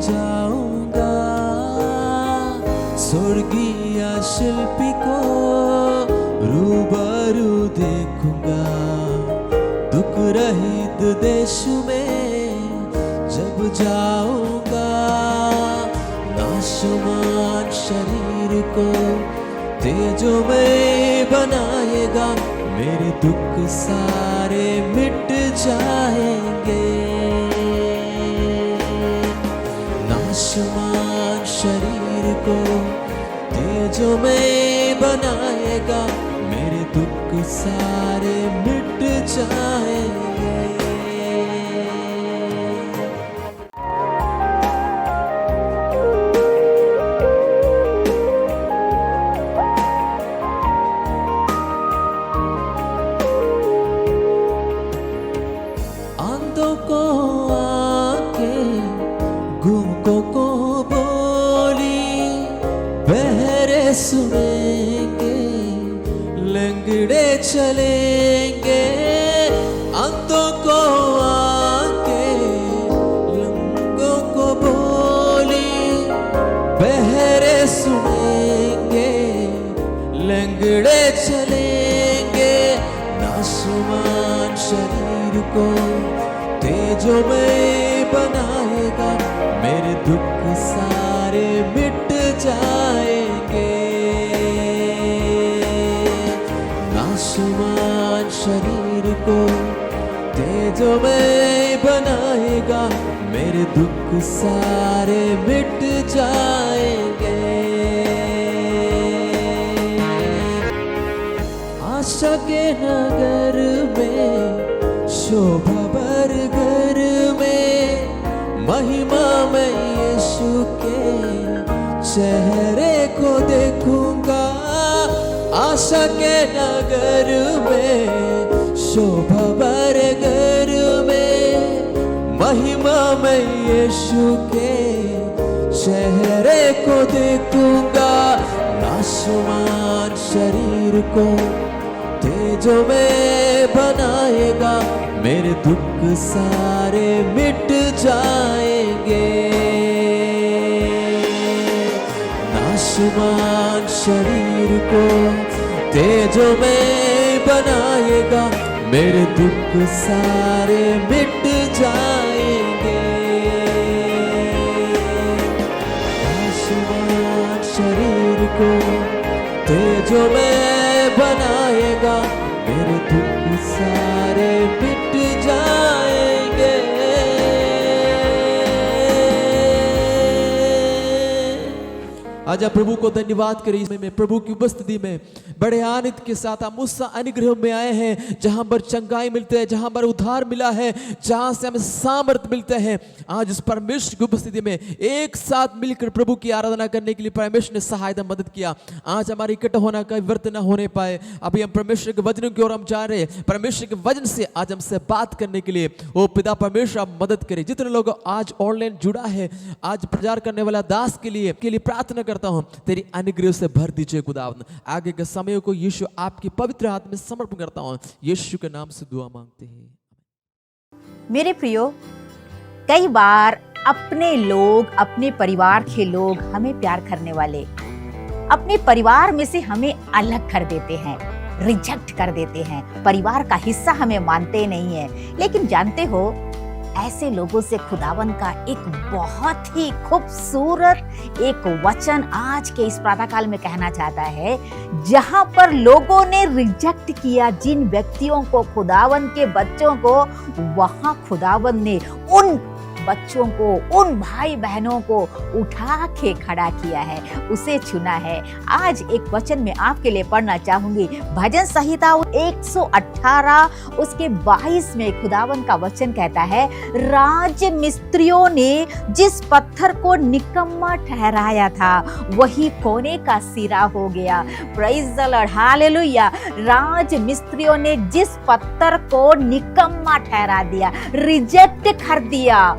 जाऊंगा, स्वर्गीय शिल्पी को रूबरू देखूंगा। दुख रहित देश में जब जाऊंगा, नाशवान शरीर को तेजोमय बनाएगा। मेरे दुख सारे मिट जाएंगे। नाशवान शरीर को तेजोमय बनाएगा। मेरे दुख सारे मिट जाएंगे। अंधों को आंखें, गूंगों को बोली, बहरे सुनेंगे, लंगड़े चलेंगे। अंधों को आंखें, लंगड़ों को बोली, बहरे सुनेंगे, लंगड़े चलेंगे। नाशवान शरीर को तेजोमय बनाएगा। मेरे दुख सारे मिट जाएंगे। नाशवान शरीर को तेजोमय बनाएगा। मेरे दुख सारे मिट जाएंगे। आशा के नगर में, शोभा भर घर में, महिमा में यीशु के चेहरे को देखूंगा। आशा के नगर में, शोभा भर घर में, महिमा में यीशु के चेहरे को देखूंगा। नाशवान शरीर को तेजोमय बनाएगा। मेरे दुख सारे मिट जाएंगे। नाशवान शरीर को तेजोमय बनाएगा। मेरे दुख सारे मिट जाएंगे। नाशवान शरीर को तेजोमय बनाएगा। मेरे दुख सारे मिट जाएंगे। आज आप प्रभु को धन्यवाद करें। इसमें प्रभु की उपस्थिति में बड़े आनंद के साथ हम उस अनुग्रह में आए हैं जहां पर चंगाई मिलते हैं, जहां पर उद्धार मिला है, जहां से हमें सामर्थ मिलते हैं। आज उस परमेश्वर की उपस्थिति में एक साथ मिलकर प्रभु की आराधना करने के लिए परमेश्वर ने सहायता मदद किया। आज हमारी इकट्ठा होना का व्यर्थ न होने पाए। अभी हम परमेश्वर के वचन की ओर हम जा रहे हैं। परमेश्वर के वचन से आज हमसे बात करने के लिए वो पिता परमेश्वर आप मदद करें। जितने लोग आज ऑनलाइन जुड़ा है, आज प्रचार करने वाला दास के लिए प्रार्थना करता हूं, तेरी अनुग्रह से भर दीजिए खुदावंद। आगे के समय को यीशु आपके पवित्र हाथ में समर्पण करता हूं। यीशु के नाम से दुआ मांगते हैं। मेरे प्रियो, कई बार अपने लोग, अपने परिवार के लोग हमें प्यार करने वाले अपने परिवार में से हमें अलग कर देते हैं, रिजेक्ट कर देते हैं, परिवार का हिस्सा हमें मानते नहीं है। लेकिन जानते हो, ऐसे लोगों से खुदावन का एक बहुत ही खूबसूरत एक वचन आज के इस प्रातः काल में कहना चाहता है। जहां पर लोगों ने रिजेक्ट किया जिन व्यक्तियों को, खुदावन के बच्चों को, वहां खुदावन ने उन बच्चों को, उन भाई बहनों को उठा के खड़ा किया है, उसे चुना है। आज एक वचन में आपके लिए पढ़ना चाहूंगी। भजन संहिता 118 उसके 22 में खुदावन का वचन कहता है, राज मिस्त्रियों ने जिस पत्थर को निकम्मा ठहराया था वही कोने का सिरा हो गया। Praise the lord, hallelujah. राज मिस्त्रियों ने जिस पत्थर को निकम्मा ठहरा दिया, रिजेक्ट कर दिया,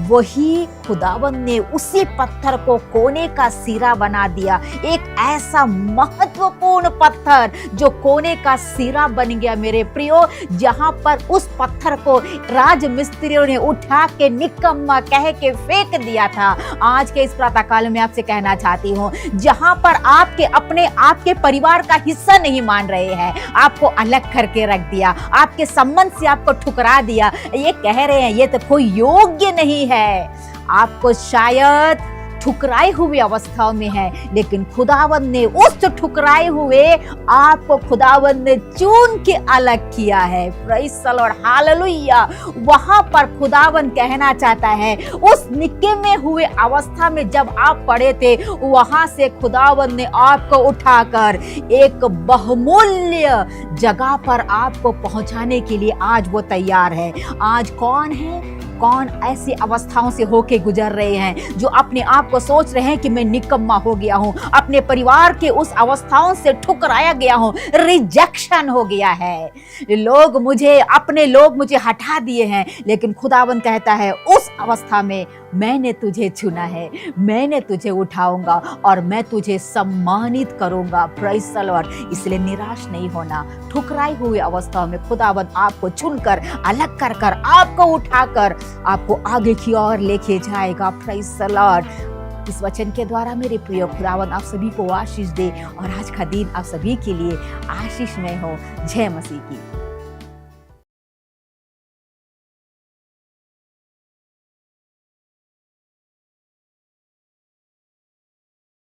वही खुदावन ने उसी पत्थर को कोने का सिरा बना दिया। एक ऐसा महत्वपूर्ण पत्थर जो कोने का सिरा बन गया मेरे प्रियो, जहां पर उस पत्थर को राजमिस्त्रियों ने उठा के निकम्मा कह के फेंक दिया था। आज के इस प्रातः काल में आपसे कहना चाहती हूँ, जहां पर आपके परिवार का हिस्सा नहीं मान रहे हैं, आपको अलग करके रख दिया, आपके संबंध से आपको ठुकरा दिया, ये कह रहे हैं ये तो कोई योग्य नहीं है, आपको शायद ठुकराए हुए अवस्थाओं में है, लेकिन खुदावन ने उस ठुकराए हुए आपको खुदावन ने चुन के अलग किया है। Praise the lord, hallelujah. वहां पर खुदावन कहना चाहता है, उस निके में हुए अवस्था में जब आप पड़े थे, वहां से खुदावन ने आपको उठाकर एक बहुमूल्य जगह पर आपको पहुंचाने के लिए आज वो तैयार है। आज कौन ऐसी अवस्थाओं से होके गुजर रहे हैं, जो अपने आप को सोच रहे हैं कि मैं निकम्मा हो गया हूं, अपने परिवार के उस अवस्थाओं से ठुकराया गया हूं, रिजेक्शन हो गया है, अपने लोग मुझे हटा दिए हैं, लेकिन खुदावन कहता है उस अवस्था में मैंने तुझे चुना है, मैंने तुझे उठाऊंगा और मैं तुझे सम्मानित करूंगा। Praise the Lord. इसलिए निराश नहीं होना। ठुकराई हुई अवस्थाओं में खुदावन आपको चुनकर अलग कर आपको उठाकर आपको आगे की ओर लेके जाएगा। Praise the Lord. इस वचन के द्वारा मेरे प्रिय खुदावन आप सभी को आशीष दे और आज का दिन आप सभी के लिए आशीषमय हो। जय मसीह की।